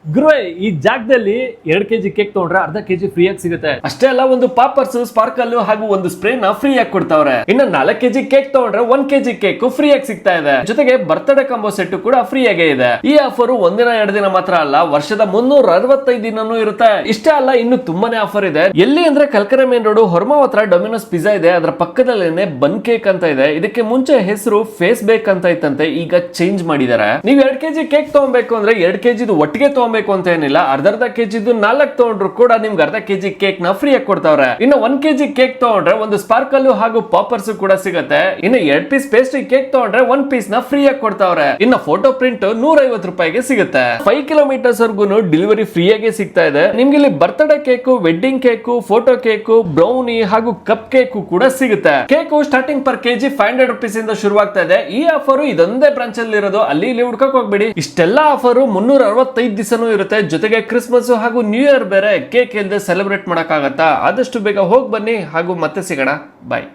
ಗುರುವೆ ಈ ಜಾಗದಲ್ಲಿ 2 kg ಕೇಕ್ ತಗೊಂಡ್ರೆ ಅರ್ಧ kg ಫ್ರೀ ಆಗಿ ಸಿಗುತ್ತೆ. ಅಷ್ಟೇ ಅಲ್ಲ, ಒಂದು ಪಾಪರ್ಸ್, ಸ್ಪಾರ್ಕಲ್ ಹಾಗೂ ಒಂದು ಸ್ಪ್ರೇ ನ ಫ್ರೀ ಆಗಿ ಕೊಡ್ತಾವ್ರೆ. ಇನ್ನು 4 kg ಕೇಕ್ ತಗೊಂಡ್ರೆ 1 kg ಕೇಕ್ ಫ್ರೀ ಆಗಿ ಸಿಗ್ತಾ ಇದೆ. ಜೊತೆಗೆ ಬರ್ತ್ಡೇ ಕಾಂಬೋ ಸೆಟ್ ಕೂಡ ಫ್ರೀ ಆಗೇ ಇದೆ. ಈ ಆಫರ್ ಒಂದಿನ 2 ದಿನ ಮಾತ್ರ ಅಲ್ಲ, ವರ್ಷದ 365 ದಿನನೂ ಇರುತ್ತೆ. ಇಷ್ಟೇ ಅಲ್ಲ, ಇನ್ನು ತುಂಬಾನೇ ಆಫರ್ ಇದೆ. ಎಲ್ಲಿ ಅಂದ್ರೆ ಕಲ್ಕರೆ ಮೇನ್ ರೋಡ್ ಹೊರಮಾವ್ ಹತ್ರ ಡೊಮಿನೋಸ್ ಪಿಜ್ಜಾ ಇದೆ. ಅದರ ಪಕ್ಕದಲ್ಲೇನೆ ಬನ್ ಕೇಕ್ ಅಂತ ಇದೆ. ಇದಕ್ಕೆ ಮುಂಚೆ ಹೆಸರು ಫೇಸ್ ಬೇಕ್ ಅಂತ ಇತ್ತಂತೆ, ಈಗ ಚೇಂಜ್ ಮಾಡಿದ್ದಾರೆ. ನೀವು 2 kg ಕೇಕ್ ತಗೊಬೇಕು ಅಂದ್ರೆ 2 kg ಒಟ್ಟಿಗೆ ತಗೊಬೇಕು ಅಂತ ಏನಿಲ್ಲ. ಅರ್ಧ kg 4 ತಗೊಂಡ್ರು ಕೂಡ ನಿಮ್ಗೆ ಅರ್ಧ kg ಕೇಕ್ ನ ಫ್ರೀ ಆಗಿ ಕೊಡ್ತಾವ್ರೆ. ಇನ್ನು 1 kg ಕೇಕ್ ತಗೊಂಡ್ರೆ ಒಂದು ಸ್ಪಾರ್ಕಲ್ ಹಾಗೂ ಪಾಪರ್ಸ್ ಕೂಡ ಸಿಗುತ್ತೆ. ಇನ್ನು 2 ಪೀಸ್ ಪೇಸ್ಟ್ರಿ ಕೇಕ್ ತಗೊಂಡ್ರೆ 1 ಪೀಸ್ ನ ಫ್ರೀ ಆಗಿ ಕೊಡ್ತಾವ್ರೆ. ಇನ್ನು ಫೋಟೋ ಪ್ರಿಂಟ್ 150 ರೂಪಾಯಿಗೆ ಸಿಗುತ್ತೆ. 5 ಕಿಲೋಮೀಟರ್ಸ್ ವರ್ಗು ಡೆಲಿವರಿ ಫ್ರೀ ಆಗಿ ಸಿಗ್ತಾ ಇದೆ. ನಿಮ್ಗೆ ಇಲ್ಲಿ birthday cake, wedding cake, photo cake, brownie ಹಾಗೂ ಕಪ್ ಕೇಕ್ ಕೂಡ ಸಿಗುತ್ತೆ. Cake starting per kg 500 rupees ಇಂದ ಶುರುವಾಗ್ತಾ ಇದೆ. ಈ ಆಫರ್ ಇದೊಂದೇ ಬ್ರಾಂಚ್ ಅಲ್ಲಿ ಇರೋದು, ಅಲ್ಲಿ ಇಲ್ಲಿ ಹುಡ್ಕಕ್ ಹೋಗ್ಬೇಡಿ. ಇಷ್ಟೆಲ್ಲ ಆಫರ್ 365 ದಿವಸನೂ ಇರುತ್ತೆ. ಜೊತೆಗೆ ಕ್ರಿಸ್ಮಸ್ ಹಾಗೂ ನ್ಯೂ ಇಯರ್ ಬೇರೆ ಕೇಕ್ ಇಲ್ಲದೆ ಸೆಲೆಬ್ರೇಟ್ ಮಾಡಕ್ಕಾಗತ್ತಾ? ಆದಷ್ಟು ಬೇಗ ಹೋಗಿ ಬನ್ನಿ ಹಾಗೂ ಮತ್ತೆ ಸಿಗೋಣ. ಬಾಯ್.